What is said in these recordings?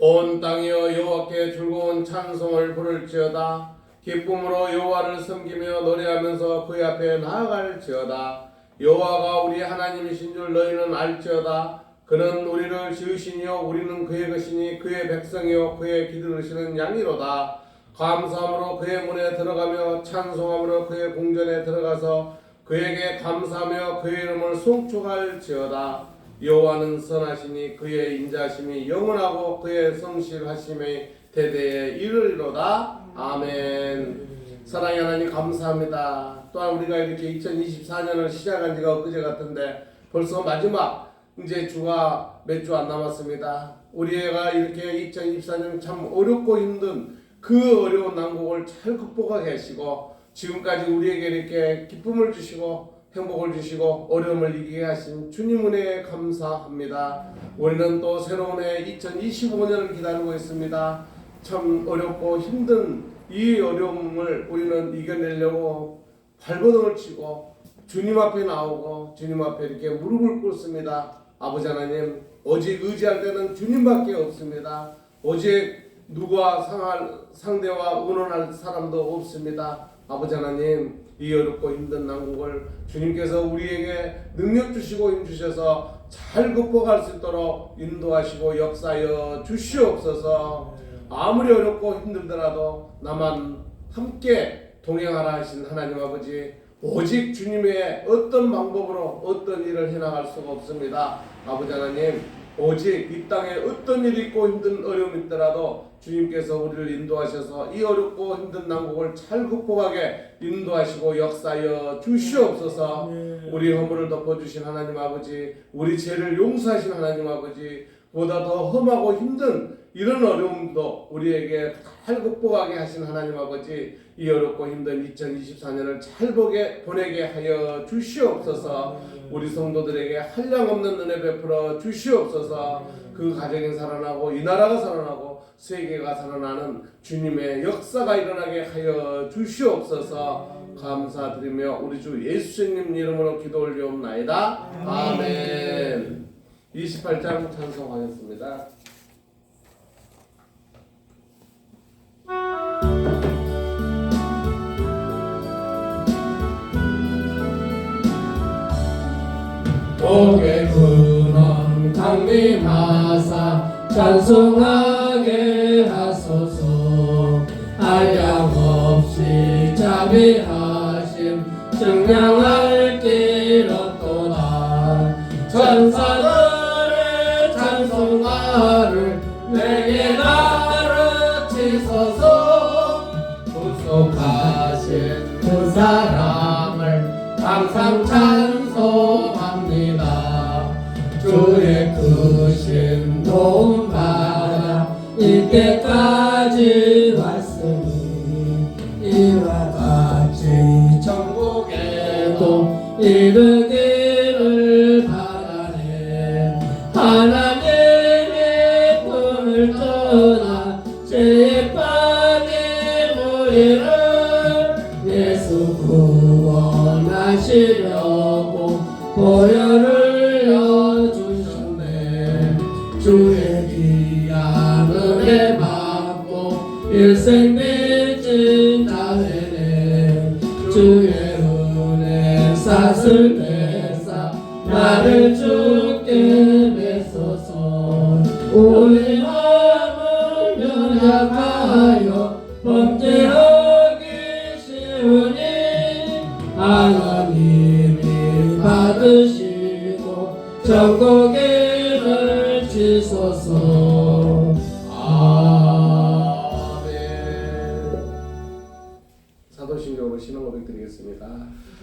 온 땅이여 여호와께 즐거운 찬송을 부를지어다. 기쁨으로 여호와를 섬기며 노래하면서 그의 앞에 나아갈지어다. 여호와가 우리 하나님이신 줄 너희는 알지어다. 그는 우리를 지으시니요 우리는 그의 것이니 그의 백성이요 그의 기르시는 양이로다. 감사함으로 그의 문에 들어가며 찬송함으로 그의 공전에 들어가서 그에게 감사하며 그의 이름을 송축할지어다. 여호와는 선하시니 그의 인자심이 영원하고 그의 성실하심이 대대에 이르리로다. 아멘. 사랑의 하나님 감사합니다. 또한 우리가 이렇게 2024년을 시작한 지가 엊그제 같은데 벌써 마지막 이제 주가 몇 주 안 남았습니다. 우리가 이렇게 2024년 참 어렵고 힘든 그 어려운 난국을 잘 극복하게 하시고 지금까지 우리에게 이렇게 기쁨을 주시고 행복을 주시고 어려움을 이기게 하신 주님 은혜에 감사합니다. 우리는 또 새로운 해 2025년을 기다리고 있습니다. 참 어렵고 힘든 이 어려움을 우리는 이겨내려고 발버둥을 치고 주님 앞에 나오고 주님 앞에 이렇게 무릎을 꿇습니다. 아버지 하나님, 오직 의지할 때는 주님밖에 없습니다. 오직 누구와 상대와 의논할 사람도 없습니다. 아버지 하나님, 이 어렵고 힘든 난국을 주님께서 우리에게 능력 주시고 힘 주셔서 잘 극복할 수 있도록 인도하시고 역사하여 주시옵소서. 아무리 어렵고 힘들더라도 나만 함께 동행하라 하신 하나님 아버지, 오직 주님의 어떤 방법으로 어떤 일을 해나갈 수가 없습니다. 아버지 하나님, 오직 이 땅에 어떤 일이 있고 힘든 어려움이 있더라도 주님께서 우리를 인도하셔서 이 어렵고 힘든 난국을 잘 극복하게 인도하시고 역사하여 주시옵소서. 우리 허물을 덮어주신 하나님 아버지, 우리 죄를 용서하신 하나님 아버지, 보다 더 험하고 힘든 이런 어려움도 우리에게 잘 극복하게 하신 하나님 아버지, 이 어렵고 힘든 2024년을 잘 보내게 하여 주시옵소서. 우리 성도들에게 한량없는 은혜 베풀어 주시옵소서. 그 가정이 살아나고 이 나라가 살아나고 세계가 살아나는 주님의 역사가 일어나게 하여 주시옵소서. 감사드리며 우리 주 예수님 이름으로 기도 올리옵나이다. 아멘. 28장 찬송하겠습니다. 복의 근원 강림하사 찬송하게 하소서. 한량없이 자비하심 증량할 길 없도다. 천사들의 찬송가를 내게 가르치소서. 구속하신 그 사람을 항상 찬송합니다. 주의 크신 도움 받아 이때까지 왔으니 이와 같이 천국에도 이르기를 바라네. 하나님의 품을 떠나 죄에 빠진 우리를 예수 구원하시려고 보혈을 여주셨네. 주의 귀한 은혜 받고 일생 빚진 자회네. 주의 은혜 싹을 빼사 나를 주께 맺소서. 우리 마음을 연약하여 범죄하기 쉬우니 하나님이 받으시고 천국을 주소서. 아멘. 사도신경으로 신앙 고백 드리겠습니다.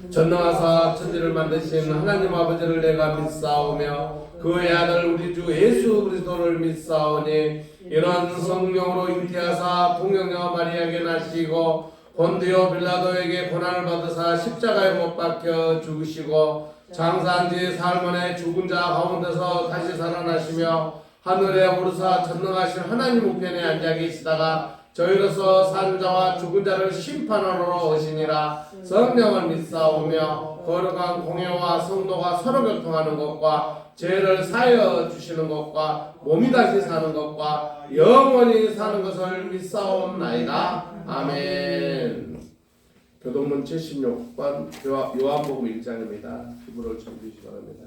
전능하사 천지를 만드신 하나님 아버지를 내가 믿사오며 그의 아들 우리 주 예수 그리스도를 믿사오니 이런 성령으로 잉태하사 동정녀 마리아에게 나시고 본디오 빌라도에게 고난을 받으사 십자가에 못 박혀 죽으시고 장사한 지 사흘 만에 죽은 자 가운데서 다시 살아나시며 하늘에 오르사 전능하신 하나님 우편에 앉아 계시다가 저희로서 산 자와 죽은 자를 심판하러 오시니라. 성령을 믿사오며 거룩한 공회와 성도가 서로 교통하는 것과 죄를 사하여 주시는 것과 몸이 다시 사는 것과 영원히 사는 것을 믿사옵나이다. 아멘. 교동문 76번 요한복음 1장입니다. 기부를 쳐주시기 바랍니다.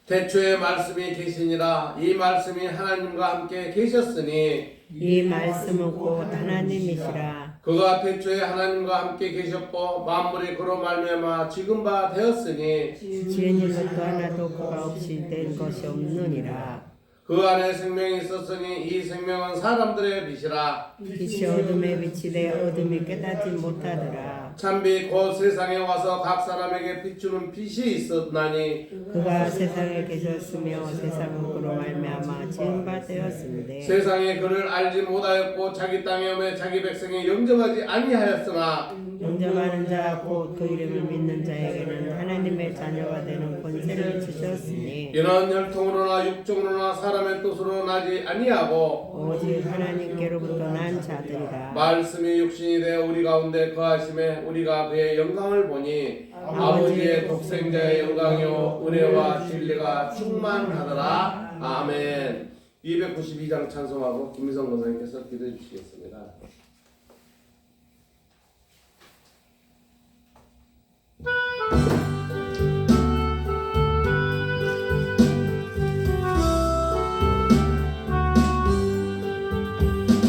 태초에 말씀이 계시니라. 이 말씀이 하나님과 함께 계셨으니 이 말씀은 곧 하나님이시라. 그가 태초에 하나님과 함께 계셨고 만물이 그로 말미암아 지은 바 되었으니 지은 것도 하나도 그가 없이 된 것이 없느니라. 그 안에 생명이 있었으니 이 생명은 사람들의 빛이라. 빛이 어둠에 비치되 어둠이 깨닫지 못하더라. 참빛 곧 세상에 와서 각 사람에게 비추는 빛이 있었나니 그가 세상에 계셨으며 세상은 그로 말미암아 지은 바 되었으니 세상에 그를 알지 못하였고 자기 땅에 오매 자기 백성이 영접하지 아니하였으나 영접하는 자 곧 그 이름을 믿는 자에게는 하나님의 자녀가 되는 권세를 주셨으니 이는 혈통으로나 육정으로나 사람의 뜻으로 나지 아니하고 오직 하나님께로부터 난 자들이라. 말씀이 육신이 되어 우리 가운데 거하심에 우리가 그의 영광을 보니 아버지의 독생자의 영광이요 은혜와 진리가 충만하더라. 아멘. 292장 찬송하고 김미성 권사님께서 기도해 주시겠습니다.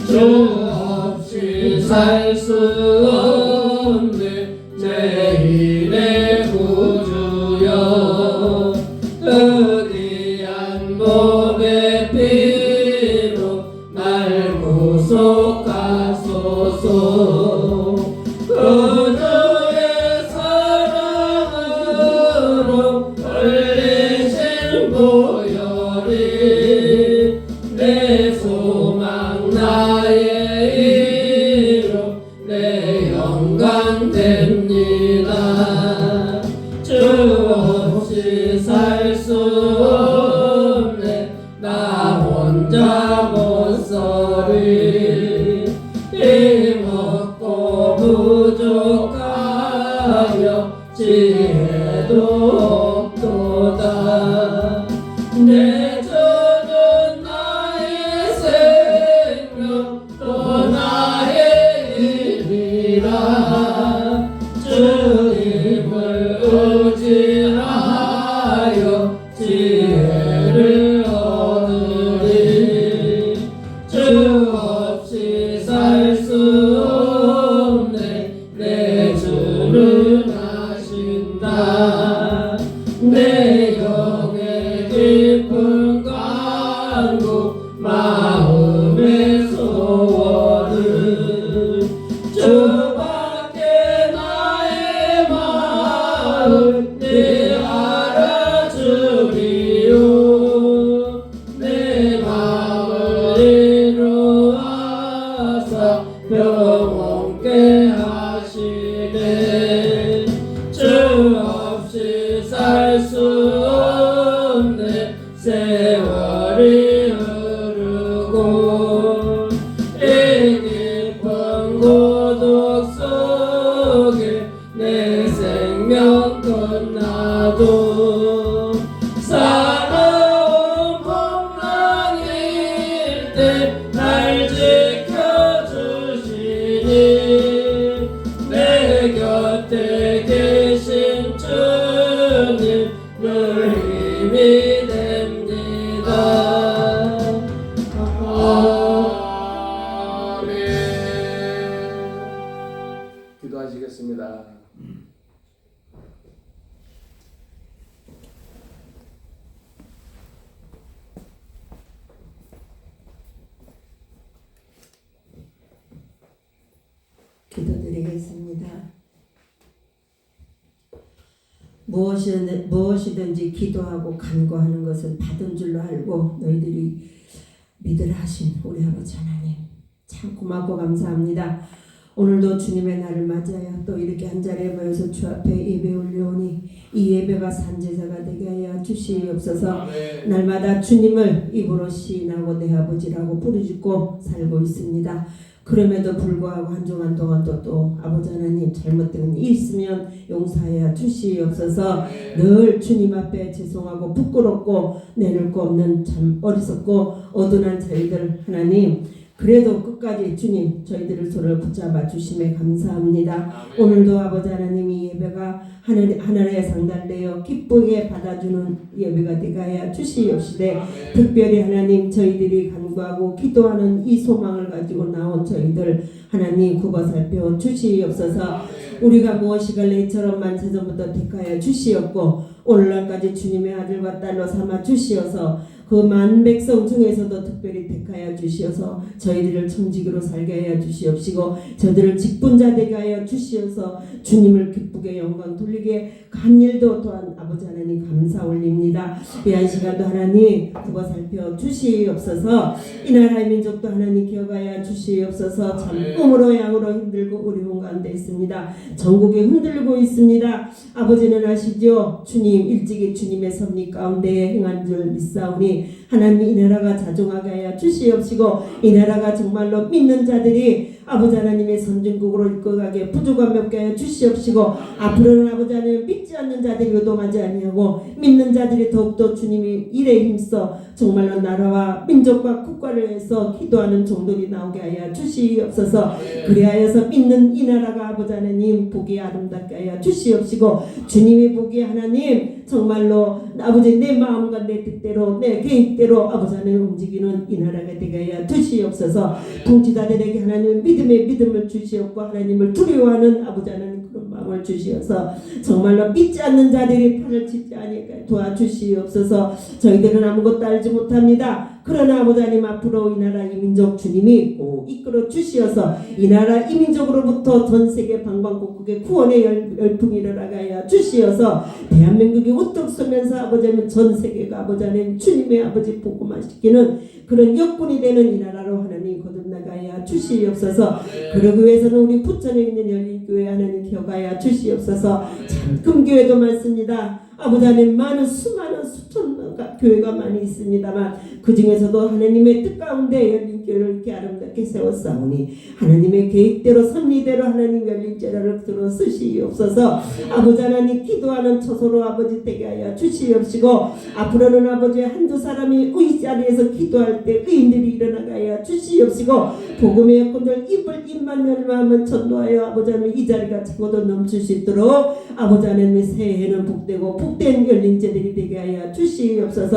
주 없이 살 수 없네 제1의 구주여 의리한 몸의 피로 날 구속하소서 그주의 사랑으로 흘리신 보혈이 내 소망 나의 이름 내 영광 됩니다. 주 없이 살 수 없네 나 혼자 못 서리 힘없고 부족하여 지혜도 없도다. 내 주는 나의 생명 또 나의 일이라. 주님을 의지하여 지혜를 얻으리. 주 없이 살 수 없네 내 주는 하신다. 내 영의 깊은 간구 마음의 소원을 주밖에 나의 마음 네 알아주리요. 내 마음을 이루어서 평온케 하시네. 주 없이 살 수 없네 세월이 흐르고 이 깊은 고독 속에 내 생명 끝나도 살아온 풍랑일 때 날 지켜주시니 내 곁에 계신 주님 늘 힘이 됩니다. 아멘. 기도하시겠습니다. 기도드리겠습니다. 무엇이든지 기도하고 간구하는 것은 받은 줄로 알고 너희들이 믿으라 하신 우리 아버지 하나님 참 고맙고 감사합니다. 오늘도 주님의 날을 맞이하여 또 이렇게 한자리에 모여서 주 앞에 예배 올려오니 이 예배가 산제사가 되게 하여 주시옵소서. 아멘. 날마다 주님을 입으로 시인하고 내 아버지라고 부르짖고 살고 있습니다. 그럼에도 불구하고 한 주간 동안 또 아버지 하나님 잘못된 일 있으면 용서하여 주시옵소서. 늘 주님 앞에 죄송하고 부끄럽고 내놓을 거 없는 참 어리석고 어둔한 저희들 하나님, 그래도 끝까지 주님 저희들을 손을 붙잡아 주심에 감사합니다. 오늘도 아버지 하나님이 예배가 하늘에 상달되어 기쁘게 받아주는 예배가 되게 하여 주시옵시되, 특별히 하나님 저희들이 간구하고 기도하는 이 소망을 가지고 나온 저희들 하나님 굽어 살펴 주시옵소서. 우리가 무엇이 갈래 이처럼 만세전부터 택하여 주시옵고 오늘날까지 주님의 아들과 딸로 삼아 주시어서 그 만 백성 중에서도 특별히 택하여 주시어서 저희들을 청지기로 살게 하여 주시옵시고 저들을 직분자 되게 하여 주시어서 주님을 기쁘게 영광 돌리게 한 일도 또한 아버지 하나님 감사 올립니다. 귀한 시간도 하나님 굽어 살펴 주시옵소서. 이 나라의 민족도 하나님 기억하여 주시옵소서. 참 꿈으로 양으로 힘들고 어려운 가운데 있습니다. 전국이 흔들고 있습니다. 아버지는 아시죠? 주님 일찍이 주님의 섭리 가운데 행한 줄 믿사오니 하나님 이 나라가 자중하게 하여 주시옵시고 이 나라가 정말로 믿는 자들이 아버지 하나님의 선진국으로 이끌어가게 부족함 없게 하여 주시옵시고 앞으로는 아버지 하나님 믿지 않는 자들이 요동하지 아니하고 믿는 자들이 더욱더 주님이 일에 힘써 정말로 나라와 민족과 국가를 위해서 기도하는 종들이 나오게 하여 주시옵소서. 그리하여서 믿는 이 나라가 아버지 하나님 보기 아름답게 하여 주시옵시고 주님이 보기에 하나님 정말로 아버지 내 마음과 내 뜻대로 내 계획대로 아버지 하나님 움직이는 이 나라가 되게 하여 주시옵소서. 통치자들에게 하나님 믿음의 믿음을 주시옵고 하나님을 두려워하는 아버지 하나님 그런 마음을 주시어서 정말로 믿지 않는 자들이 팔을 짚지 아니하게 도와주시옵소서. 저희들은 아무것도 알지 못합니다. 그러나 아버지 하나님 앞으로 이 나라 이 민족 주님이 꼭 이끌어 주시어서 이 나라 이 민족으로부터 전 세계 방방곡곡에 구원의 열풍이 일어나게 하여 주시어서 대한민국이 우뚝 서면서 아버지 하나님 전 세계가 아버지 하나님 주님의 아버지 복음화 시키는 그런 역군이 되는 이 나라로 하나님 거듭나가야 주시옵소서. 그러기 위해서는 우리 부천에 있는 열린교회 하나님 기억하여 주시옵소서. 참 금교회도 많습니다. 아버지 하나님 많은 수많은 수천 교회가 많이 있습니다만 그 중에서도 하나님의 뜻 가운데 열린교회를 이렇게 아름답게 세웠사오니 하나님의 계획대로 섭리대로 하나님 열린제라를 들어 쓰시옵소서. 아버지 하나님 기도하는 처소로 아버지 되게 하여 주시옵시고 앞으로는 아버지 한두 사람이 의자리에서 기도할 때 의인들이 일어나게 하여 주시옵시고 복음의 여건들 입만 열마하면 전도하여 아버지 하나님 이 자리가 차고도 넘칠 수 있도록 아버지 하나님의 새해는 복되고 복된 열린제들이 되게 하여 주시옵소서.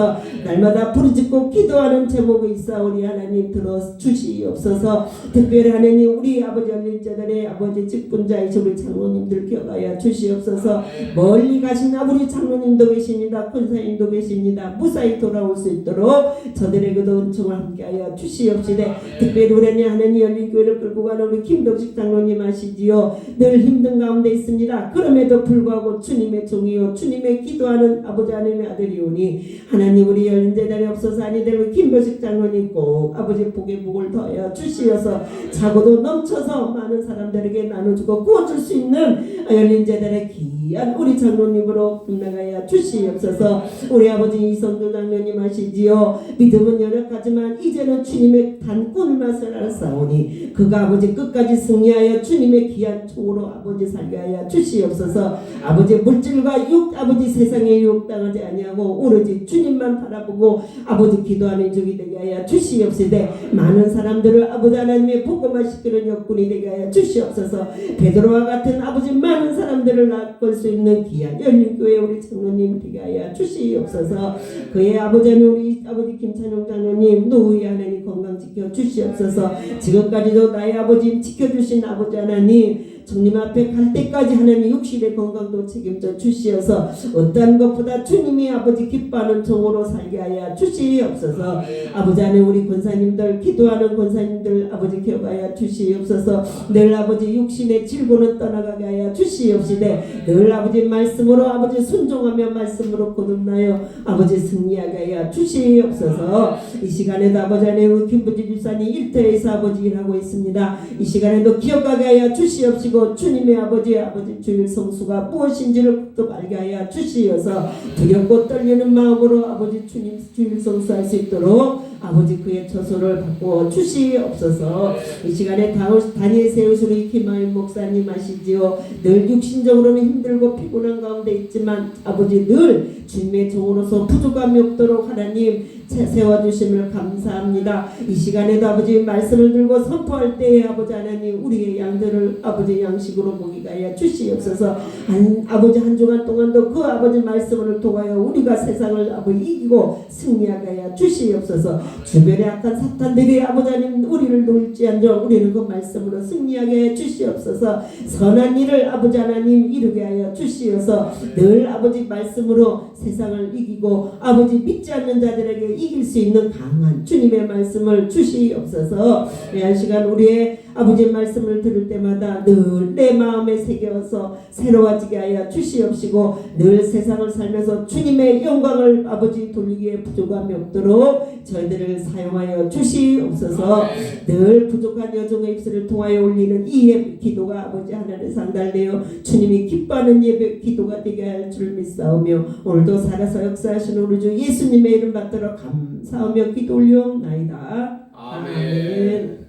날마다 부르짖고 기도하는 제목이 있사오니 하나님 들어 주시옵소서. 특별히 하나님 우리 아버지 열린제들의 아버지 직분자이신 우리 장로님들 기억하여 주시옵소서. 멀리 가신 우리 장로님도 계십니다. 권사님도 계십니다. 무사히 돌아올 수 있도록 저들에게도 은총을 함께하여 주시옵시되 특별히 우리 하나님 열린교회를 끌고 가는 우리 김병식 장로님 아시지요. 늘 힘든 가운데 있습니다. 그럼에도 불구하고 주님의 종이요 주님의 기도하는 아버지 하나님의 아들이오니 하나님 우리 열린제단에 없어서 아니되는 김병식 장로님 꼭 아버지 복의 복을 더하여 주시어서 자고도 넘쳐서 많은 사람들에게 나눠주고 구워줄 수 있는 열린제단의 귀한 우리 장로님으로 나가야 주시옵소서. 우리 아버지 이성도 장로님 아시지요. 믿음은 연약하지만 이제는 주님의 단꾼 맛을 알았사오니 그가 아버지 끝까지 승리하여 주님의 귀한 총으로 아버지 살게 하여 주시옵소서. 아버지 물질과 육 아버지 세상에 유혹당하지 아니하고 오로지 주님만 바라보고 아버지 기도하는 적이 되게 하여 주시옵시되 많은 사람들을 아버지 하나님의 복음화 시키는 역군이 되게 하여 주시옵소서. 베드로와 같은 아버지 많은 사람들을 낚을 수 있는 귀한 열린교회 우리 장로님 되게 하여 주시옵소서. 그의 아버지는 우리 아버지 김찬용 장로님 노후에 하나님 건강 지켜 주시옵소서. 지금까지도 나의 아버지 지켜주신 아버지 하나님 주님 앞에 갈 때까지 하나님 육신의 건강도 책임져 주시어서 어떠한 것보다 주님이 아버지 기뻐하는 종으로 살게 하여 주시옵소서. 아버지 안에 우리 권사님들 기도하는 권사님들 아버지 기억하여 주시옵소서. 늘 아버지 육신의 질고는 떠나가게 하여 주시옵시되 늘 아버지 말씀으로 아버지 순종하며 말씀으로 거듭나여 아버지 승리하게 하여 주시옵소서. 이 시간에도 아버지 안에 우리 김부지 집사님 일터에서 아버지 일하고 있습니다. 이 시간에도 기억하게 하여 주시옵시고 주님의 아버지 주일 성수가 무엇인지를 또 알게 하여 주시어서 두렵고 떨리는 마음으로 아버지 주님 주일 성수할 수 있도록 아버지 그의 처소를 바꾸어 주시옵소서. 이 시간에 다니엘 세우스리 김하인 목사님 하시지요. 늘 육신적으로는 힘들고 피곤한 가운데 있지만 아버지 늘 주님의 종으로서 부족함이 없도록 하나님 세워주심을 감사합니다. 이 시간에도 아버지 말씀을 들고 선포할 때에 아버지 하나님 우리의 양들을 아버지 양식으로 먹이게 하여 주시옵소서. 아버지 한 주간 동안도 그 아버지 말씀을 통하여 우리가 세상을 아버지 이기고 승리하게 하여 주시옵소서. 주변의 악한 사탄들이 아버지 하나님 우리를 놀지언정 우리는 그 말씀으로 승리하게 하여 주시옵소서. 선한 일을 아버지 하나님 이루게 하여 주시옵소서. 늘 아버지 말씀으로 세상을 이기고 아버지 믿지 않는 자들에게 이길 수 있는 강한 주님의 말씀을 주시옵소서. 이 시간 우리의 아버지 말씀을 들을 때마다 늘 내 마음에 새겨서 새로워지게 하여 주시옵시고 늘 세상을 살면서 주님의 영광을 아버지 돌리기에 부족함이 없도록 저희들을 사용하여 주시옵소서. 늘 부족한 여종의 입술을 통하여 올리는 이 기도가 아버지 하늘에 상달되어 주님이 기뻐하는 예배 기도가 되게 할 줄 믿사오며 오늘도 살아서 역사하시는 우리 주 예수님의 이름 받들어 감사하며 기도 올려옵나이다. 아멘.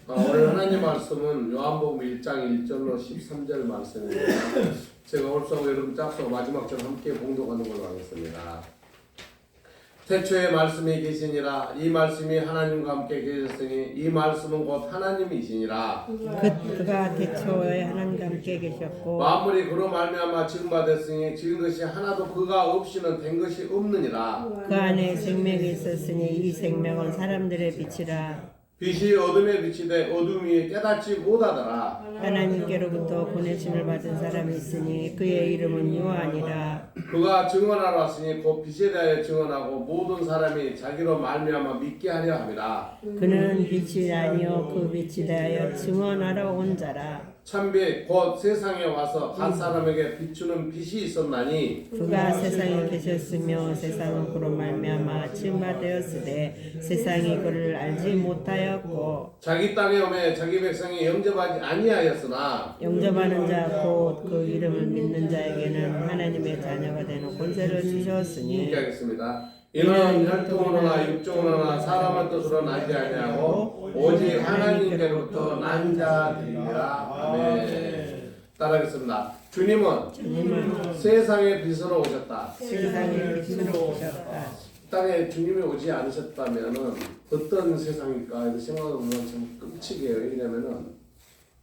오늘 하나님 말씀은 요한복음 1장 1절로 13절 말씀입니다. 제가 홀수하고 여러분 짝수 마지막 절 함께 봉독하는 걸로 하겠습니다. 태초에 말씀이 계시니라. 이 말씀이 하나님과 함께 계셨으니 이 말씀은 곧 하나님이시니라. 그가 태초에 하나님과 함께 계셨고 만물이 그로 말미암아 지은 바 됐으니 지은 것이 하나도 그가 없이는 된 것이 없느니라. 그 안에 생명이 있었으니 이 생명은 사람들의 빛이라. 빛이 어둠에 비치되 어둠이 깨닫지 못하더라. 하나님께로부터 보내심을 받은 사람이 있으니 그의 이름은 요한이라. 그가 증언하러 왔으니 곧 빛에 대하여 증언하고 모든 사람이 자기로 말미암아 믿게 하려 함이라. 그는 빛이 아니요 그 빛이 대하여 증언하러 온 자라. 참빛 곧 세상에 와서 각 사람에게 비추는 빛이 있었나니 그가 세상에 계셨으며 세상은 그로 말미암아 지음받되었으되 세상이 그를 알지 못하였고 자기 땅에 오매 자기 백성이 영접하지 아니하였으나 영접하는 자 곧 그 이름을 믿는 자에게는 하나님의 자녀가 되는 권세를 주셨으니. 얘기하겠습니다. 이는 혈통으로나 육종으로나 사람의 뜻으로 나지 아니하고 오직 하나님께로부터 난 자들이라. 아멘. 따라하겠습니다. 주님은 세상의 빛으로 오셨다. 세상에 빛으로 오셨다. 땅에 주님이 오지 않으셨다면은 어떤 세상일까 이렇게 생각해보면 참 끔찍해요. 왜냐면은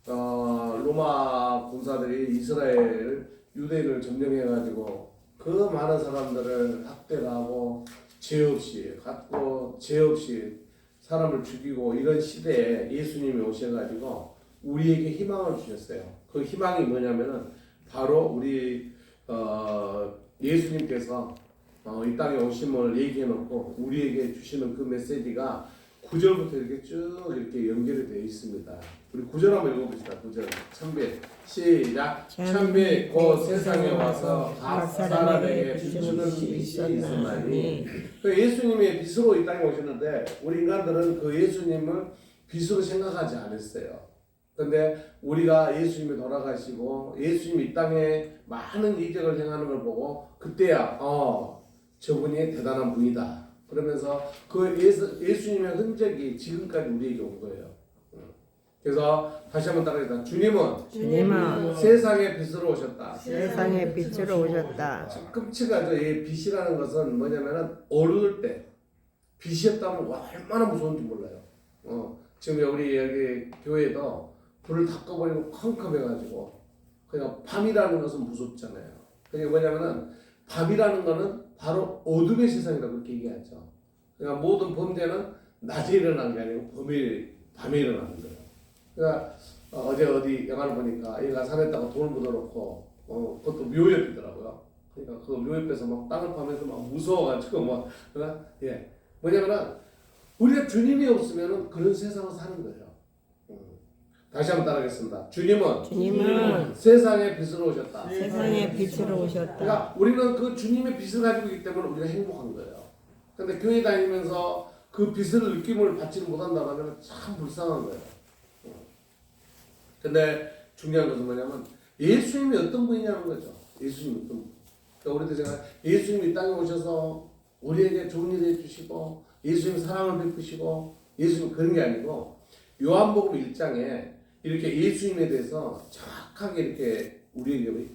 로마 군사들이 이스라엘 유대인을 점령해가지고 그 많은 사람들을 학대를 하고 죄 없이 갖고 죄 없이 사람을 죽이고 이런 시대에 예수님이 오셔가지고 우리에게 희망을 주셨어요. 그 희망이 뭐냐면은 바로 우리 예수님께서 이 땅에 오심을 얘기해놓고 우리에게 주시는 그 메시지가 9절부터 이렇게 쭉 이렇게 연결이 되어 있습니다. 우리 9절 한번 읽어봅시다. 9절 참빛 시작. 참빛 곧 세상에 와서 각 사람에게 비추는 빛이 있었나니. 예수님이 빛으로 이 땅에 오셨는데 우리 인간들은 그 예수님을 빛으로 생각하지 않았어요. 그런데 우리가 예수님이 돌아가시고 예수님이 이 땅에 많은 이적을 행하는 걸 보고 그때야 저분이 대단한 분이다. 그러면서 그 예수님의 흔적이 지금까지 우리에게 온 거예요. 그래서 다시 한번 따라합니다. 주님은 세상의 빛으로 오셨다. 세상의 빛으로 오셨다. 끔찍하죠. 이 빛이라는 것은 뭐냐면은 어두울 때 빛이었다면 얼마나 무서운지 몰라요. 지금 우리 여기 교회도 불을 다 꺼버리고 컴컴해가지고 그냥 밤이라는 것은 무섭잖아요. 그게 뭐냐면은 밤이라는 거는 바로 어둠의 세상이라고 그렇게 얘기하죠. 그러니까 모든 범죄는 낮에 일어나는 게 아니고 밤에 일어나는 거예요. 그러니까 어제 어디 영화를 보니까 얘가 산에다가 돈을 묻어놓고 그것도 묘였더라고요. 그러니까 그 묘옆에서 막 땅을 파면서 막 무서워가지고 막 뭐냐면은 우리가 주님이 없으면 그런 세상을 사는 거예요. 다시 한번 따라하겠습니다. 주님은 세상의 빛으로 오셨다. 세상의 빛으로 오셨다. 그러니까 우리는 그 주님의 빛을 가지고 있기 때문에 우리가 행복한 거예요. 근데 교회 다니면서 그 빛을 느낌을 받지 못한다면 참 불쌍한 거예요. 근데 중요한 것은 뭐냐면 예수님이 어떤 분이냐는 거죠. 예수님이 어떤 분. 그러니까 우리도 제가 예수님이 이 땅에 오셔서 우리에게 좋은 일 해주시고 예수님 사랑을 베푸시고 예수님 그런 게 아니고 요한복음 1장에 이렇게 예수님에 대해서 정확하게 이렇게 우리에게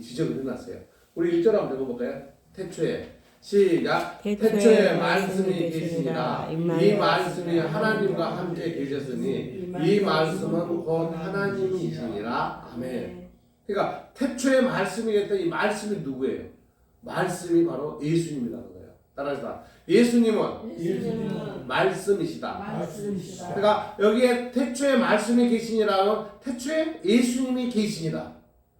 지적을 해놨어요. 우리 1절 한번 읽어볼까요? 태초에 시작. 태초에 말씀이 계시니라. 이 말씀이 하나님과 함께 계셨으니 이 말씀은 곧 하나님이시니라. 아멘. 그러니까 태초에 말씀이 계셨다. 이 말씀이 누구예요? 말씀이 바로 예수님이라는 거예요. 따라서 예수님은 말씀이시다. 그러니까 여기에 태초에 말씀이 계시니라면 태초에 예수님이 계시니라.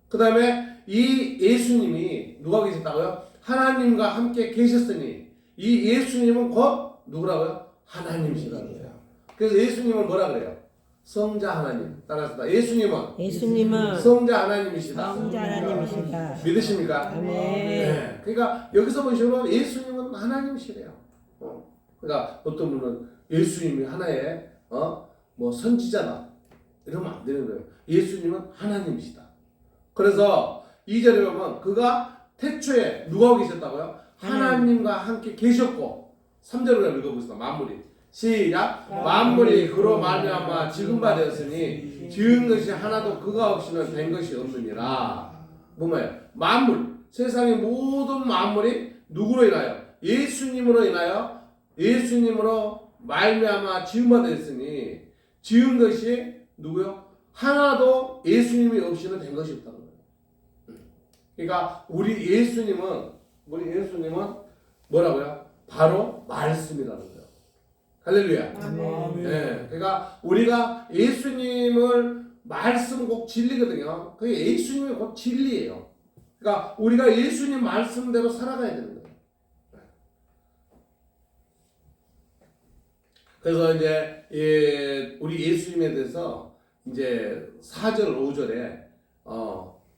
그 다음에 이 예수님이 누가 계셨다고요? 하나님과 함께 계셨으니 이 예수님은 곧 누구라고요? 하나님이시라는 거예요. 그래서 예수님을 뭐라 그래요? 성자 하나님. 따라서 예수님은 성자 하나님이시다. 성자 하나님이시다. 믿으십니까? 아멘. 네. 그러니까 여기서 보시면 예수님은 하나님이시래요. 그러니까 어떤 분은 예수님이 하나의 뭐 선지자다 이러면 안 되는 거예요. 예수님은 하나님이시다. 그래서 2절에 보면 그가 태초에 누가 계셨다고요? 하나님과 함께 계셨고 3절을 읽어보겠습니다. 만물이 시작. 만물이 그로 말미암아 지은 바 되었으니 지은 것이 하나도 그가 없이는 된 것이 없느니라. 뭐예요? 만물, 세상의 모든 만물이 누구로 인하여? 예수님으로 인하여 예수님으로 말미암아 지은 바 되었으니 지은 것이 누구요? 하나도 예수님이 없이는 된 것이 없다는 거예요. 그러니까 우리 예수님은 뭐라고요? 바로 말씀이라는 거예요. 할렐루야. 아멘. 네, 그러니까 우리가 예수님을 말씀 꼭 진리거든요. 그게 예수님이 곧 진리예요. 그러니까 우리가 예수님 말씀대로 살아가야 되는 거예요. 그래서 이제 우리 예수님에 대해서 이제 4절 5절에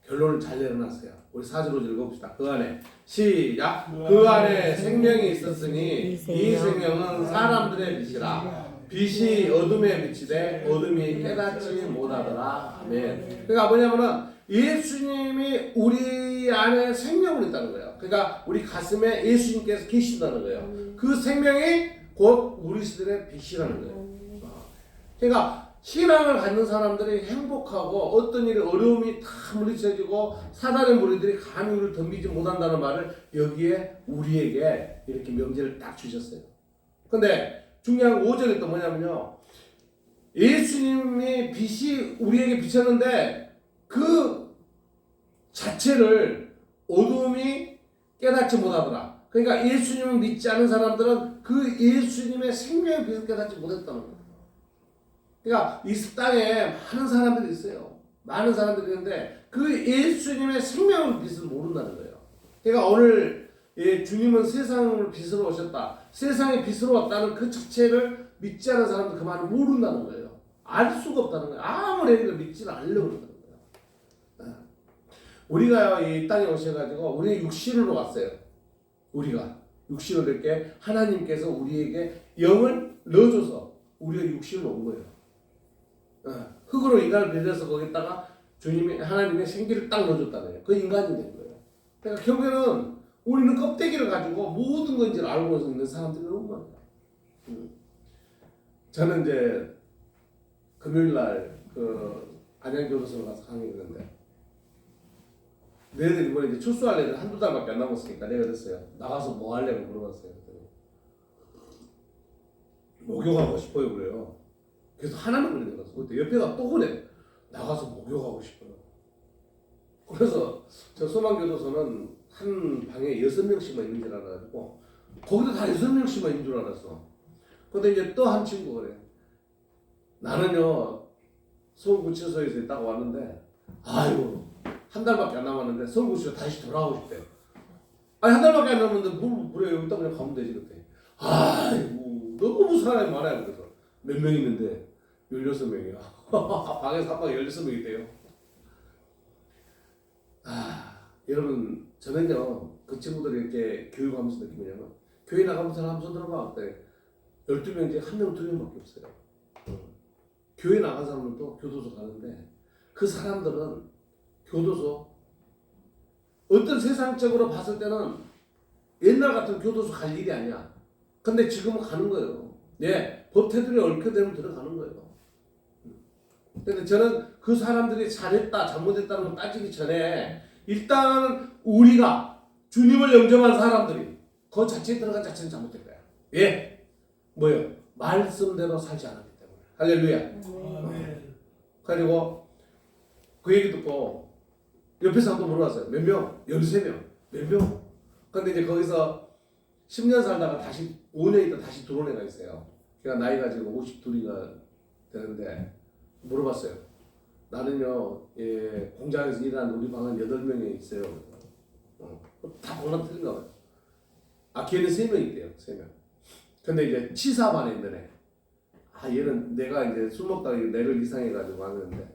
결론을 잘 내려놨어요. 우리 4절 5절 읽어봅시다. 그 안에 시작. 그 안에 생명이 있었으니 이 생명은 사람들의 빛이라. 빛이 어둠에 비치되 어둠이 깨닫지 못하더라. 아멘. 그러니까 뭐냐면은 예수님이 우리 안에 생명을 있다는 거예요. 그러니까 우리 가슴에 예수님께서 계신다는 거예요. 그 생명이 곧 우리 시대의 빛이라는 거예요. 그러니까 신앙을 갖는 사람들이 행복하고 어떤 일에 어려움이 다 물리쳐지고 사단의 무리들이 감히 우리를 덤비지 못한다는 말을 여기에 우리에게 이렇게 명제를 딱 주셨어요. 근데 중요한 5절에 또 뭐냐면요. 예수님이 빛이 우리에게 비쳤는데 그 자체를 어둠이 깨닫지 못하더라. 그러니까 예수님을 믿지 않은 사람들은 그 예수님의 생명의 빛을 깨닫지 못했다는 거예요. 그러니까 이 땅에 많은 사람들이 있어요. 많은 사람들이 있는데 그 예수님의 생명의 빛을 모른다는 거예요. 그러니까 오늘 주님은 세상을 빛으로 오셨다. 세상의 빛으로 왔다는 그 자체를 믿지 않은 사람들 그 말을 모른다는 거예요. 알 수가 없다는 거예요. 아무리 해도 믿지는 않으려고 그러는 거예요. 우리가 이 땅에 오셔가지고 우리 육신으로 왔어요. 우리가 육신으로 이렇게 하나님께서 우리에게 영을 넣어줘서 우리가 육신으로 온 거예요. 흙으로 인간을 빌려서 거기다가 주님이 하나님의 생기를 딱 넣어줬다는 거예요. 그 인간이 된 거예요. 그러니까 결국에는 우리는 껍데기를 가지고 모든 건지를 알고 있는 사람들이 너무 많아요. 저는 이제 금요일날 그 안양교도소를 가서 강의했는데 너희들 이번에 이제 출소할 애들 한두 달밖에 안 남았으니까 내가 그랬어요. 나가서 뭐 하려고 물어봤어요. 목욕하고 싶어요 그래요. 그래서 하나는 그러는 거였어. 그때 옆에가 또 그래. 나가서 목욕하고 싶어요. 그래서 저 소망교도소는 한 방에 6명씩만 있는 줄 알아가지고 거기도 다 6명씩만 있는 줄 알았어. 근데 이제 또 한 친구가 그래. 나는요 서울구치소에서 있다가 왔는데 아이고 한 달밖에 안 남았는데 서울구치소 다시 돌아가고 싶대. 아니 한 달밖에 안 남았는데 뭘 그래 여기다 그냥 가면 되지 그때. 아이고 너무 무서워. 사람이 많아요. 그래서 몇 명 있는데 16명이야. 방에서 한 방에 16명이 돼요. 여러분 저는요 그 친구들이 이렇게 교육하면서 느낀 뭐냐면 교회 나가면서 사람 손 들어봐 그때 12명 중에 1명 2명밖에 없어요. 교회 나간 사람은 또 교도소 가는데 그 사람들은 교도소 어떤 세상적으로 봤을 때는 옛날 같은 교도소 갈 일이 아니야. 근데 지금은 가는 거예요. 예, 법 테두리 얽혀 되면 들어가는 거예요. 근데 저는 그 사람들이 잘했다 잘못했다는 걸 따지기 전에 일단 우리가 주님을 영접한 사람들이 그 자체에 들어간 자체는 잘못된 거야. 예, 뭐요? 말씀대로 살지 않았기 때문에. 할렐루야. 그리고 그 얘기 듣고 옆에 사람도 물어봤어요. 몇 명? 13명. 몇 명? 근데 이제 거기서 10년 살다가 다시 5년 있다 다시 들어온 애가 있어요. 그러니까 나이가 지금 52가 되는데 물어봤어요. 나는요, 예, 공장에서 일하는 우리 방은 8명이 있어요. 다 방만 틀린가 봐요. 걔는 3명 있대요. 3명. 근데 이제 치사반에 있는 애. 얘는 내가 이제 술 먹다가 뇌를 이상해가지고 왔는데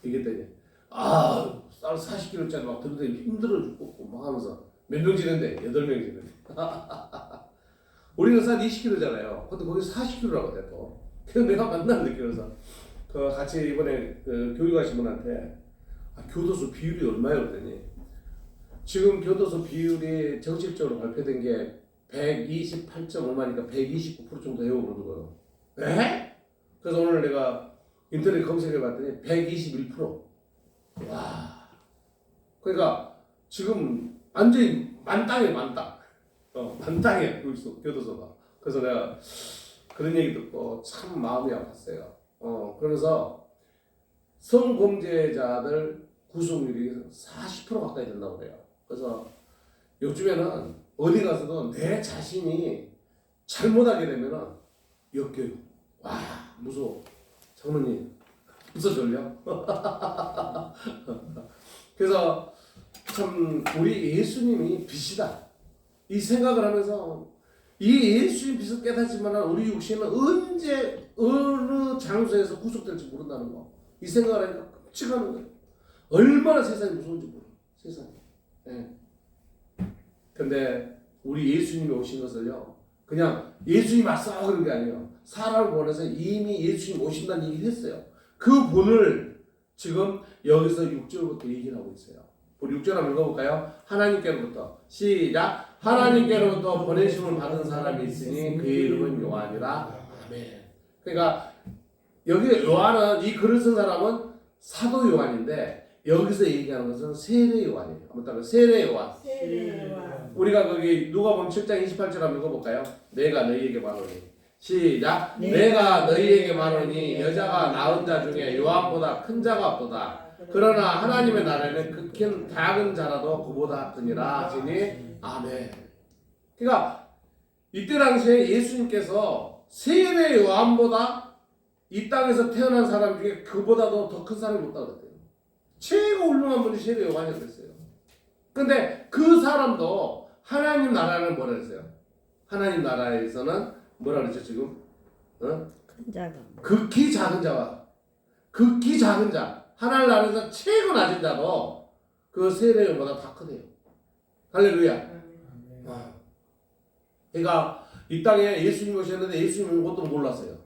이게 때문에 쌀 40kg짜리 막 들는데 힘들어 죽고 막 하면서 몇 명 지는데 8명 지는데 우리는 쌀 20kg잖아요. 근데 거기 40kg라고 하대 또. 그래서 내가 만난 느끼면서 그 같이 이번에 그 교육하신 분한테 교도소 비율이 얼마예요 그랬더니 지금 교도소 비율이 정식적으로 발표된 게 128.5만이니까 129% 정도 해요 그러는 거예요. 에? 그래서 오늘 내가 인터넷 검색해봤더니 121%. 와. 그러니까 지금 완전히 만땅이에요 만땅. 만땅이야 교도소가. 그래서 내가 그런 얘기 듣고 참 마음이 아팠어요. 그래서 성범죄자들 구속률이 40% 가까이 된다고 그래요. 그래서 요즘에는 어디 가서도 내 자신이 잘못하게 되면은 역겨요. 와 무서워. 장로님 무서워져요? 그래서 참 우리 예수님이 빛이다. 이 생각을 하면서 이 예수님 빛을 깨닫지만 우리 육신은 언제 어느 장소에서 구속될지 모른다는 거. 이 생각을 하니까 끔찍하는 거예요. 얼마나 세상이 무서운지 몰라. 세상이. 예. 근데 우리 예수님이 오신 것을요. 그냥 예수님 왔어 그런 게 아니에요. 사람을 보내서 이미 예수님 오신다는 얘기를 했어요. 그 본을 지금 여기서 6절부터 얘기를 하고 있어요. 우리 6절 한번 읽어볼까요? 하나님께로부터 시작. 하나님께로부터 보내심을 받은 사람이 있으니 그의 이름은 요한이라. 아멘. 그러니까 여기 요한은 이 글을 쓴 사람은 사도 요한인데 여기서 얘기하는 것은 세례 요한이에요. 아무튼 세례 요한. 우리가 거기 누가복음 7장 28절 한번 읽어볼까요? 내가 너희에게 말하노니 시작. 내가 너희에게 말하노니 여자가 낳은 자 중에 요한보다 큰 자가 없도다. 그러나 하나님의 나라에는 극히 작은 자라도 그보다 크니라 하시니 아멘. 그러니까 이때 당시에 예수님께서 세례 요한보다 이 땅에서 태어난 사람 중에 그보다도 더 큰 사람이 없다고 그랬대요. 최고 훌륭한 분이 세례 요한이라고 그랬어요. 근데 그 사람도 하나님 나라는 뭐라 그랬어요? 하나님 나라에서는 뭐라 그랬죠 지금? 큰 자가 극히 작은 자와 극히 작은 자 하나님 나라에서 최고 낮은 자도 그 세례요보다 다 크대요. 할렐루야. 그러니까 이 땅에 예수님 오셨는데 예수님은 그것도 몰랐어요.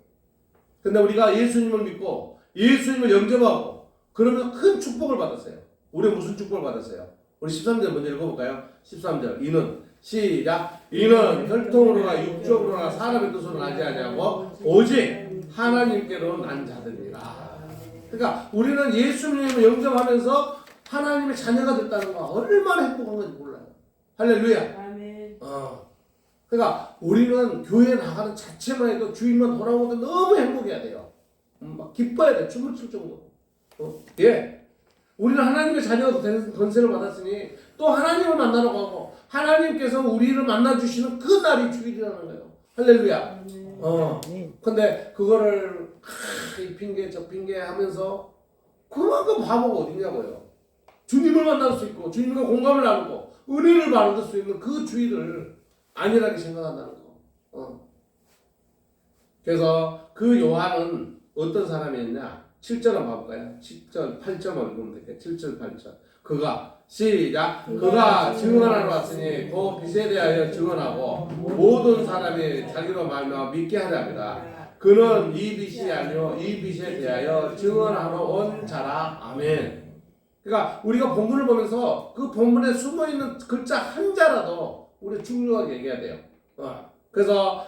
근데 우리가 예수님을 믿고 예수님을 영접하고 그러면 큰 축복을 받았어요. 우리는 무슨 축복을 받았어요? 우리 13절 먼저 읽어볼까요? 13절 이는 시작. 이는 혈통으로나 육적으로나 사람의 뜻으로 나지 아니하고 오직 하나님께로 난 자들이라. 그러니까 우리는 예수님을 영접하면서 하나님의 자녀가 됐다는 거 얼마나 행복한 건지 몰라요. 할렐루야. 아멘. 그러니까 우리는 교회에 나가는 자체만 해도 주인만 돌아오면 너무 행복해야 돼요. 막 기뻐야 돼. 춤을 출 정도로. 예. 우리는 하나님의 자녀가 되는 권세를 받았으니 또 하나님을 만나러 가고 하나님께서 우리를 만나주시는 그 날이 주일이라는 거예요. 할렐루야. 근데 그거를 이 핑계 저 핑계 하면서 그만큼 바보가 어딨냐고요. 주님을 만날 수 있고 주님과 공감을 나누고 은혜를 받을 수 있는 그 주일을 안일하게 생각한다는 거. 그래서 그 요한은 어떤 사람이었냐? 7절 한번 봐볼까요? 7절, 8절만 읽으면 되겠 7절, 8절. 그가 시작. 그가 증언하러 왔으니 그 빛에 대하여 증언하고 모든 사람이 자기로 말미암아 믿게 하려 합니다. 그는 이 빛이 아니요 이 빛에 대하여 증언하러 온 자라. 아멘. 그러니까 우리가 본문을 보면서 그 본문에 숨어 있는 글자 한 자라도 우리 중요하게 얘기해야 돼요. 그래서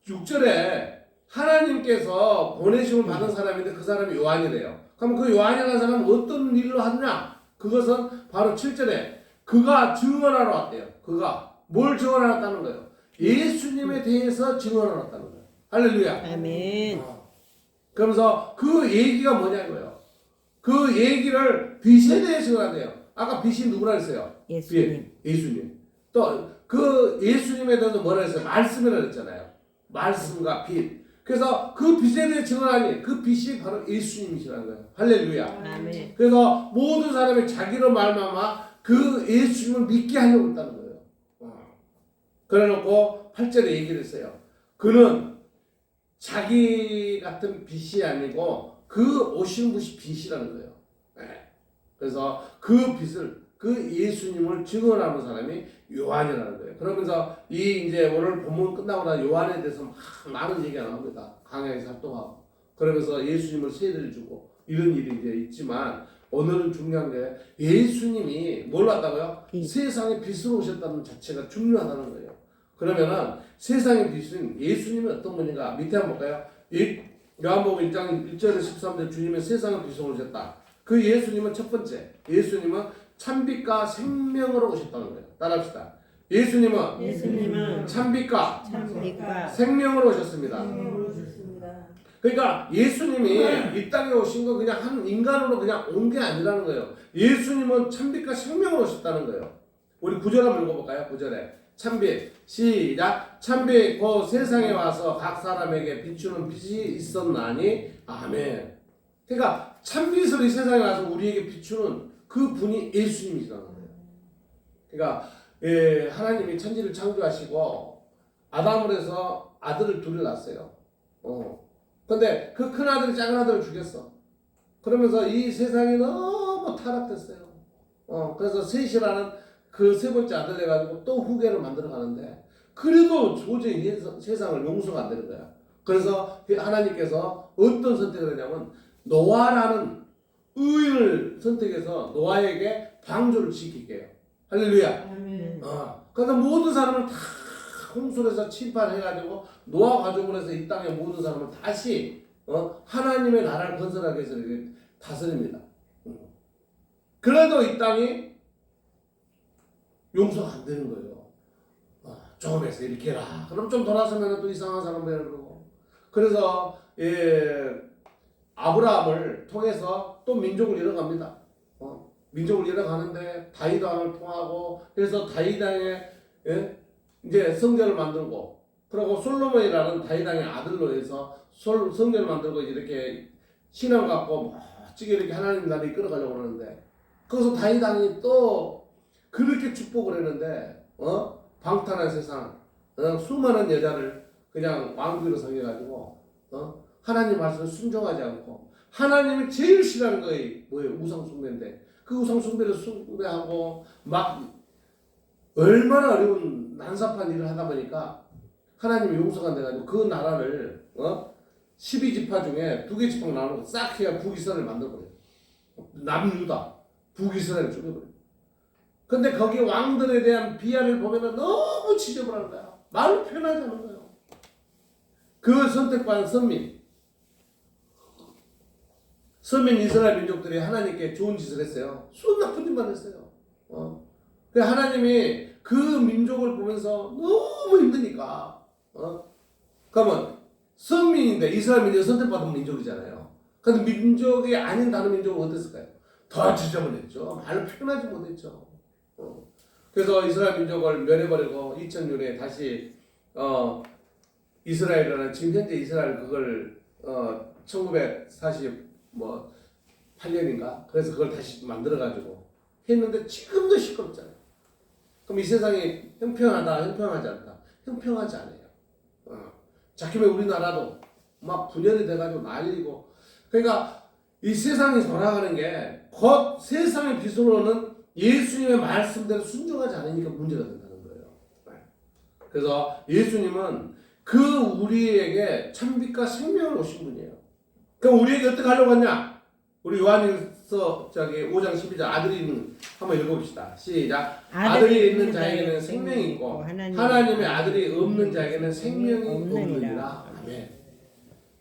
6절에 하나님께서 보내심을 받은 사람인데 그 사람이 요한이래요. 그럼 그 요한이라는 사람은 어떤 일을 하느냐? 그것은 바로 7절에 그가 증언하러 왔대요. 그가 뭘 증언하러 왔다는 거예요? 예수님에 대해서 증언하러 왔다는 거예요. 할렐루야. 아멘. 그러면서 그 얘기가 뭐냐고요? 그 얘기를 빛에 대해 증언한대요. 아까 빛이 누구라 했어요? 예수님. 예수님. 또 그 예수님에 대해서 뭐라 했어요? 말씀이라 했잖아요. 말씀과 빛. 그래서 그 빛에 대해 증언하니 그 빛이 바로 예수님이시라는 거예요. 할렐루야. 아멘. 그래서 모든 사람이 자기로 말미암아 그 예수님을 믿게 하려고 했다는 거예요. 그래놓고 8절에 얘기를 했어요. 그는 자기 같은 빛이 아니고 그 오신 분이 빛이라는 거예요. 그래서 그 빛을 그 예수님을 증언하는 사람이 요한이라는 거예요. 그러면서 이 이제 오늘 본문 끝나고 나 요한에 대해서 막 많은 얘기가 나옵니다. 강야에서 활동하고 그러면서 예수님을 세례를 주고 이런 일이 이제 있지만 오늘은 중요한 게 예수님이 뭘 왔다고요? 세상의 빛으로 오셨다는 자체가 중요하다는 거예요. 그러면은 세상의 빛은 예수님이 어떤 분인가 밑에 한번 볼까요? 요한복음 1장 1절에 13절 주님은 세상의 빛으로 오셨다. 그 예수님은 첫 번째 예수님은 참빛과 생명으로 오셨다는 거예요. 따라합시다. 예수님은 참빛과 생명으로 오셨습니다. 그러니까 예수님이 이 땅에 오신 거 그냥 한 인간으로 그냥 온 게 아니라는 거예요. 예수님은 참빛과 생명으로 오셨다는 거예요. 우리 9절 한번 읽어볼까요? 9절에 참빛 시작. 참빛 그 세상에 와서 각 사람에게 비추는 빛이 있었나니 아멘. 그러니까 참빛을 이 세상에 와서 우리에게 비추는 그 분이 예수님이시라는 거예요. 그러니까 하나님이 천지를 창조하시고 아담을 해서 아들을 둘을 낳았어요. 근데 그 큰 아들이 작은 아들을 죽였어. 그러면서 이 세상이 너무 타락됐어요. 그래서 셋이라는 그 세 번째 아들 해가지고 또 후계를 만들어 가는데 그래도 도저히 세상을 용서가 안 되는 거야. 그래서 하나님께서 어떤 선택을 했냐면 노아라는 의인을 선택해서 노아에게 방주를 지키게 해요. 할렐루야. 그래서 모든 사람을 다 홍수에서 침판해가지고 노아 가족을 해서 이 땅의 모든 사람을 다시 하나님의 나라를 건설하기 위해서 이렇게 다스립니다. 그래도 이 땅이 용서가 안 되는 거예요. 좀 해서 이렇게 해라. 그럼 좀 돌아서면 또 이상한 사람 되고. 그래서 아브라함을 통해서 또 민족을 잃어갑니다. 민족을 잃어가는데 다윗 왕을 통하고 그래서 다윗 왕의 이제 성전을 만들고 그리고 솔로몬이라는 다윗 왕의 아들로 해서 성전을 만들고 이렇게 신앙 갖고 멋지게 이렇게 하나님 나라를 이끌어가려고 하는데 거기서 다윗 왕이 또 그렇게 축복을 했는데 방탄한 세상 수많은 여자를 그냥 왕비로 섬겨가지고 하나님 말씀을 순종하지 않고 하나님이 제일 싫어하는 거예요. 뭐예요? 우상 숭배인데 그 우상 숭배를 숭배하고 막 얼마나 어려운 난삽한 일을 하다 보니까 하나님이 용서가 안 돼가지고 그 나라를 12지파 중에 2개 지파 나누고 싹 해야 북이스라엘을 만들어버려요. 남유다 북이스라엘을 쪼개버려요. 근데 거기 왕들에 대한 비하를 보면은 너무 지저분한 거야. 말로 표현하지 않는 거예요. 그 선택받은 서민 이스라엘 민족들이 하나님께 좋은 짓을 했어요. 수은 나쁜 짓만 했어요. 하나님이 그 민족을 보면서 너무 힘드니까 그러면 서민인데 이스라엘 민족이 선택받은 민족이잖아요. 근데 민족이 아닌 다른 민족은 어땠을까요? 더 지저분했죠. 말로 표현하지 못했죠. 그래서 이스라엘 민족을 멸해버리고 2000년에 다시 이스라엘이라는 지금 현재 이스라엘 그걸 1948년인가 그래서 그걸 다시 만들어가지고 했는데 지금도 시끄럽잖아요. 그럼 이 세상이 형평하다 형평하지 않다? 형평하지 않아요. 자기네 우리나라도 막 분열이 돼가지고 난리고. 그러니까 이 세상이 돌아가는 게 곧 세상의 빛으로는 예수님의 말씀대로 순종하지 않으니까 문제가 된다는 거예요. 그래서 예수님은 그 우리에게 참빛과 생명을 오신 분이에요. 그럼 우리에게 어떻게 하려고 하냐? 우리 요한일서 5장 12절 아들이 있는 한번 읽어봅시다. 시작. 아들이 있는 자에게는 생명이 있고 하나님의 아들이 없는 자에게는 생명이 없느니라. 아멘.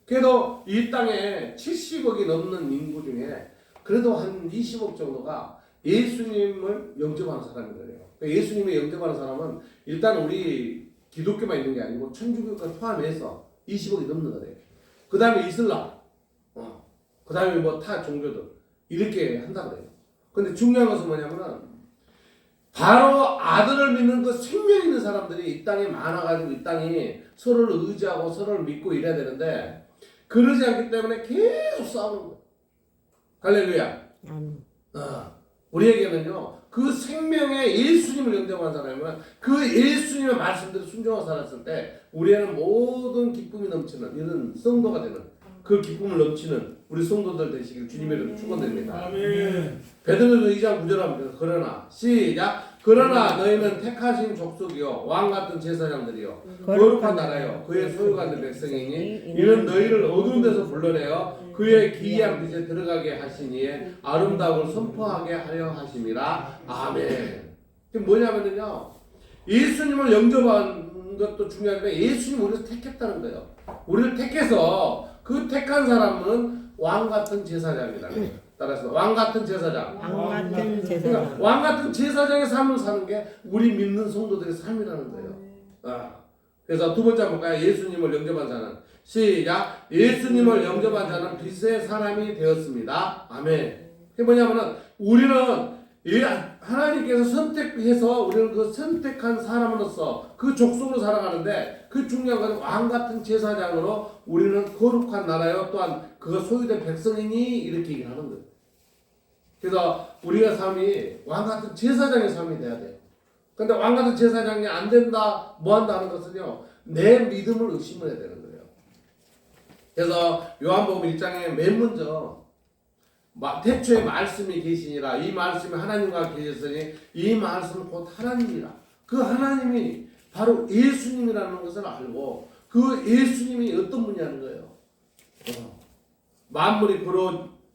그래도 이 땅에 70억이 넘는 인구 중에 그래도 한 20억 정도가 예수님을 영접하는 사람인 거예요. 예수님을 영접하는 사람은 일단 우리 기독교만 있는 게 아니고 천주교까지 포함해서 20억이 넘는 거예요. 그 다음에 이슬람, 그 다음에 뭐 타 종교들 이렇게 한다 그래요. 근데 중요한 것은 뭐냐면은 바로 아들을 믿는 그 생명 있는 사람들이 이 땅에 많아가지고 이 땅이 서로를 의지하고 서로를 믿고 이래야 되는데 그러지 않기 때문에 계속 싸우는 거예요. 할렐루야. 우리에게는요 그 생명의 예수님을 영접한 사람은 그 예수님의 말씀대로 순종하고 살았을 때 우리에는 모든 기쁨이 넘치는 이런 성도가 되는 그 기쁨을 넘치는 우리 성도들 되시길 주님의 이름으로 축원드립니다. 아멘. 베드로전서 2장 9절 합니다. 그러나 시작. 그러나 너희는 택하신 족속이요 왕 같은 제사장들이요 거룩한 나라요 그의 소유가 된 백성이니 이는 너희를 어두운 데서 불러내어 그의 기이한 빛에 들어가게 하시니에 아름다움을 선포하게 하려 하심이라. 아멘. 지금 뭐냐면요 예수님을 영접한 것도 중요한데 예수님 우리를 택했다는 거예요. 우리를 택해서 그 택한 사람은 왕 같은 제사장이라는 거예요. 따라서 왕 같은 제사장. 그러니까 왕 같은 제사장의 삶을 사는 게 우리 믿는 성도들의 삶이라는 거예요. 그래서 두 번째 볼까요? 예수님을 영접한 자는 시작. 예수님을 영접한 자는 빛의 사람이 되었습니다. 아멘. 그게 뭐냐면은 우리는 하나님께서 선택해서 우리는 그 선택한 사람으로서 그 족속으로 살아가는데 그 중요한 것은 왕 같은 제사장으로 우리는 거룩한 나라요 또한 그가 소유된 백성이니 이렇게 얘기를 하는 거예요. 그래서 우리가 삶이 왕 같은 제사장의 삶이 돼야 돼요. 근데 왕 같은 제사장이 안 된다 뭐 한다 하는 것은요 내 믿음을 의심을 해야 되는 거예요. 그래서 요한복음 1장에 맨 먼저 태초에 말씀이 계시니라 이 말씀이 하나님과 계셨으니 이 말씀은 곧 하나님이라. 그 하나님이 바로 예수님이라는 것을 알고 그 예수님이 어떤 분이라는 거예요. 만물이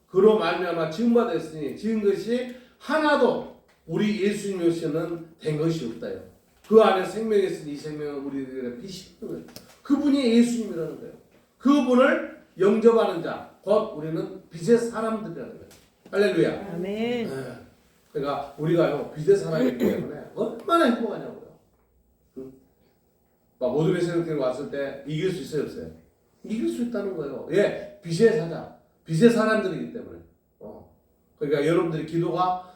그로 말미암아 지은 바 됐으니 지은 것이 하나도 우리 예수님으로서는 된 것이 없다요. 그 안에 생명이 있으니 이 생명은 우리들의 빛이 있는 거예요. 그분이 예수님이라는 거예요. 그분을 영접하는 자, 곧 우리는 빛의 사람들이라는 거예요. 할렐루야. 아멘. 네. 그러니까 우리가요 빛의 사람이기 때문에 얼마나 행복하냐고요. 응? 막 모둠의 세력들이 왔을 때 이길 수 있어요, 없어요? 이길 수 있다는 거예요. 예, 빛의 사자, 빛의 사람들이기 때문에. 그러니까 여러분들이 기도가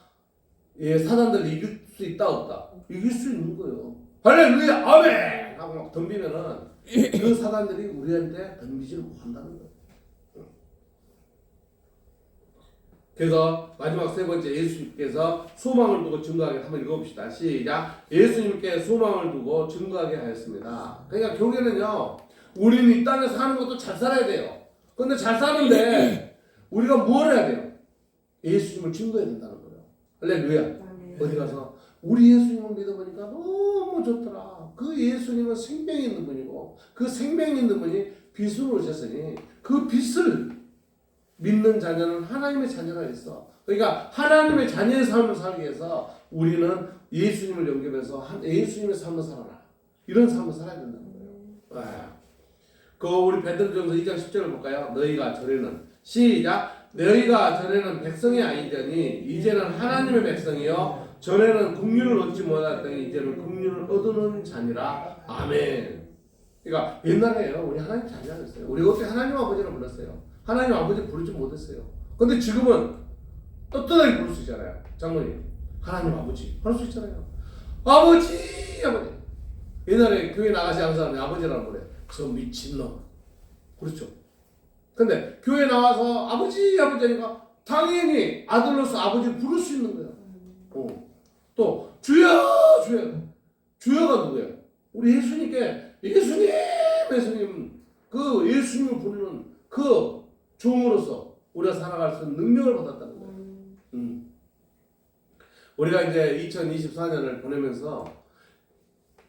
사단들을 이길 수 있다 없다? 이길 수 있는 거예요. 할렐루야, 아멘 하고 막 덤비면은 그 사단들이 우리한테 덤비지를 못한다는 거예요. 그래서 마지막 세 번째 예수님께서 소망을 두고 증거하게 한번 읽어봅시다. 시작. 예수님께 소망을 두고 증거하게 하였습니다. 그러니까 결국에는요 우리는 이 땅에 사는 것도 잘 살아야 돼요. 그런데 잘 사는데 우리가 뭘 해야 돼요? 예수님을 증거해야 된다는 거예요. 할렐루야. 어디 가서 우리 예수님을 믿어보니까 너무 좋더라. 그 예수님은 생명이 있는 분이고 그 생명이 있는 분이 빛으로 오셨으니 그 빛을 믿는 자녀는 하나님의 자녀가 있어. 그러니까 하나님의 자녀의 삶을 살기 위해서 우리는 예수님을 영접해서 예수님의 삶을 살아라. 이런 삶을 살아야 된다는 거예요. 그 우리 베드로전서 2장 10절을 볼까요? 너희가 전에는 시작. 너희가 전에는 백성이 아니더니 이제는 하나님의 백성이요 전에는 긍휼을 얻지 못하더니 이제는 긍휼을 얻는 자니라. 아멘. 그러니까 옛날에요 우리 하나님 자녀였어요. 우리 어떻게 하나님 아버지를 불렀어요? 하나님 아버지 부르지 못했어요. 근데 지금은 떳떳하게 부를 수 있잖아요. 장모님 하나님 아버지 할 수 있잖아요. 아버지 아버지. 옛날에 교회 나가시 하는 사람이 아버지라고 그래. 저 미친놈. 그렇죠. 근데 교회 나와서 아버지 하니까 당연히 아들로서 아버지를 부를 수 있는 거예요. 또 주여 주여가 누구예요? 우리 예수님께 예수님 그 예수님을 부르는 그 종으로서 우리가 살아갈 수 있는 능력을 받았다는 거예요. 우리가 이제 2024년을 보내면서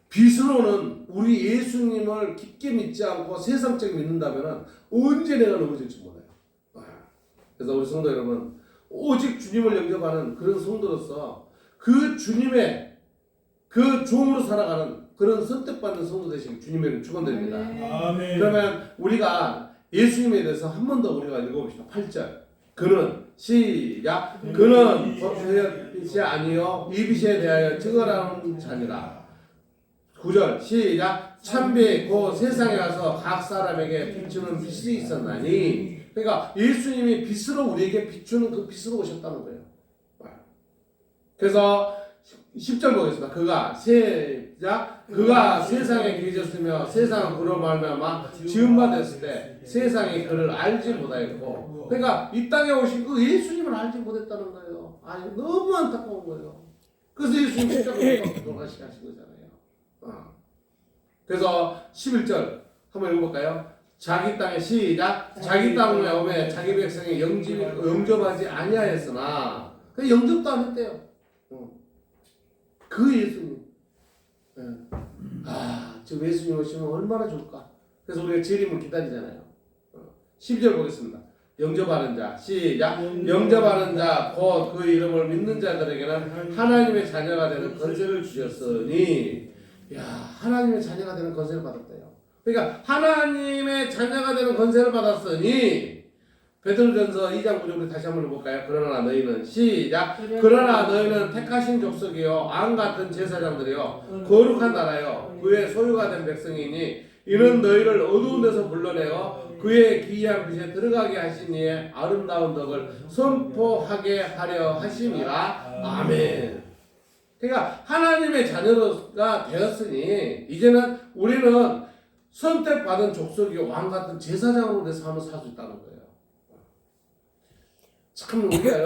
빛으로는 우리 예수님을 깊게 믿지 않고 세상적인 믿는다면 언제 내가 넘어질지 몰라요. 그래서 우리 성도 여러분, 오직 주님을 영접하는 그런 성도로서 그 주님의 그 종으로 살아가는 그런 선택받는 성도 되시길 주님의 축원드립니다. 아멘. 그러면 우리가 예수님에 대해서 한 번 더 우리가 읽어봅시다. 8절. 그는 시작. 그는 빛이 아니요 이 빛에 대하여 증언하는 자니라. 9절 시작. 참빛 곧 세상에 와서 각 사람에게 비추는 빛이 있었나니. 그러니까 예수님이 빛으로 우리에게 비추는 그 빛으로 오셨다는 거예요. 그래서 10절 보겠습니다. 그가 세상에 계셨으며 세상은 그로 말미암아 지음받았을 때 세상이 그를 알지 못하였고, 그러니까 이 땅에 오신 그 예수님을 알지 못했다는 거예요. 아니 너무 안타까운 거예요. 그래서 예수님 십자가에 돌아가시게 하신 거잖아요. 그래서 11절 한번 읽어볼까요? 자기 땅에 시작. 자기 땅에 오매 자기 백성이 영접하지 아니하였으나 그 영접도 안 했대요. 그 예수님. 지금 예수님 오시면 얼마나 좋을까. 그래서 우리가 재림을 기다리잖아요. 12절 보겠습니다. 영접하는 자 시작. 영접하는 자 곧 그 이름을 믿는 자들에게는 하나님의 자녀가 되는 권세를 주셨으니. 야, 하나님의 자녀가 되는 권세를 받았대요. 그러니까 하나님의 자녀가 되는 권세를 받았으니, 베드로전서 2장 9절 우리 다시 한번 볼까요? 그러나 너희는 시작. 그러나 너희는 택하신 족속이요 안 같은 제사장들이요 거룩한 나라요 그의 소유가 된 백성이니 이는 너희를 어두운 데서 불러내어 그의 기이한 빛에 들어가게 하신 이의 아름다운 덕을 선포하게 하려 하심이라. 아멘. 그러니까 하나님의 자녀가 되었으니 이제는 우리는 선택받은 족속이요 왕 같은 제사장으로 돼서 한번 살 수 있다는 거예요. 참 우리가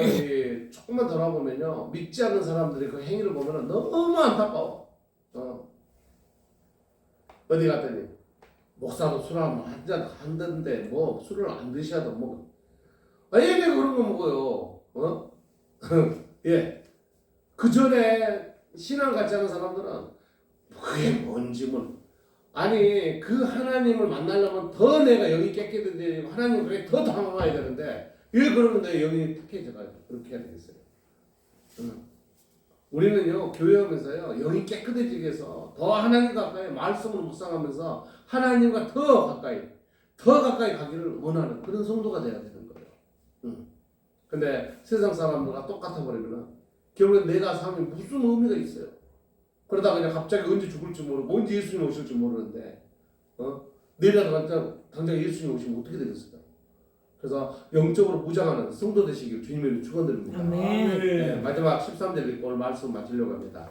조금만 돌아보면요, 믿지 않는 사람들이 그 행위를 보면 너무 안타까워. 어디 갔더니 목사도 술 한잔 한다는데 뭐 술을 안 드셔도 뭐 왜 그런 거 먹어요? 예. 그 전에 신앙 같지 않은 사람들은 그게 뭔지 뭐, 아니 그 하나님을 만나려면 더 내가 영이 깨끗해지고 하나님 그게 더 당황해야 되는데 왜 그러는데 영이 탁해져가지고 그렇게 해야 되겠어요. 우리는요 교회 오면서요 영이 깨끗해지기 위해서 더 하나님 가까이 말씀을 묵상하면서 하나님과 더 가까이 가기를 원하는 그런 성도가 돼야 되는 거예요. 근데 세상 사람들과 똑같아 버리면 결국엔 내가 삶이 무슨 의미가 있어요. 그러다 그냥 갑자기 언제 죽을지 모르고 언제 예수님 오실지 모르는데 내일이라도 당장 예수님 오시면 어떻게 되겠어요? 그래서 영적으로 무장하는 성도 되시길 주님의 축원드립니다. 아멘. 네, 마지막 13절 읽고 오늘 말씀 마치려고 합니다.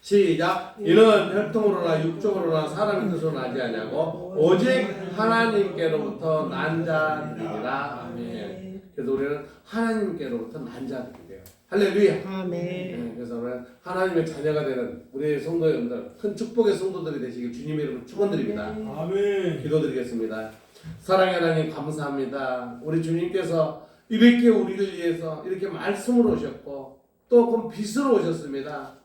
시작. 이는 혈통으로나 육적으로나 사람의 뜻으로 나지 아니하고 오직 하나님께로부터 난 자들이라. 아멘. 그래서 우리는 하나님께로부터 난 자들이에요. 할렐루야. 아멘. 네, 그래서 우리는 하나님의 자녀가 되는 우리 성도 여러분들 큰 축복의 성도들이 되시길 주님의 이름으로 축원드립니다. 아멘. 기도드리겠습니다. 사랑의 하나님 감사합니다. 우리 주님께서 이렇게 우리를 위해서 이렇게 말씀으로 오셨고 또 그 빛으로 오셨습니다.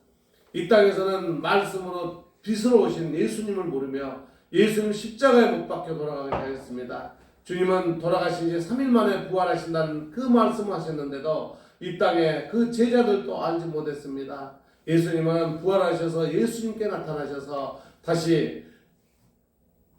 이 땅에서는 말씀으로 빛으로 오신 예수님을 모르며 예수님 십자가에 못 박혀 돌아가게 하였습니다. 주님은 돌아가신 지 3일 만에 부활하신다는 그 말씀을 하셨는데도 이 땅에 그 제자들도 알지 못했습니다. 예수님은 부활하셔서 예수님께 나타나셔서 다시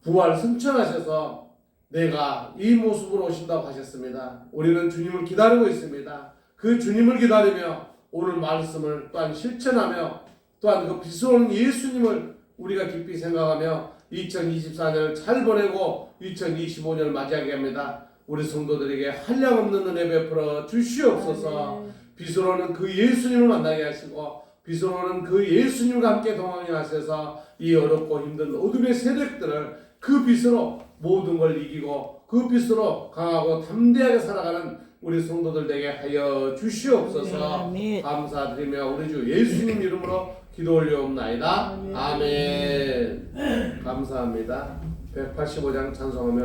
부활 승천하셔서 내가 이 모습으로 오신다고 하셨습니다. 우리는 주님을 기다리고 있습니다. 그 주님을 기다리며 오늘 말씀을 또한 실천하며 또한 그 빛으로 오는 예수님을 우리가 깊이 생각하며 2024년을 잘 보내고 2025년을 맞이하게 합니다. 우리 성도들에게 한량없는 은혜 베풀어 주시옵소서. 빛으로 오는 그 예수님을 만나게 하시고 빛으로 오는 그 예수님과 함께 동행하게 하셔서 이 어렵고 힘든 어둠의 세력들을 그 빛으로 모든 걸 이기고 그 빛으로 강하고 담대하게 살아가는 우리 성도들 되게 하여 주시옵소서. 감사드리며 우리 주 예수님 이름으로 기도 올려옵나이다. 아멘. 감사합니다. 185장 찬송하며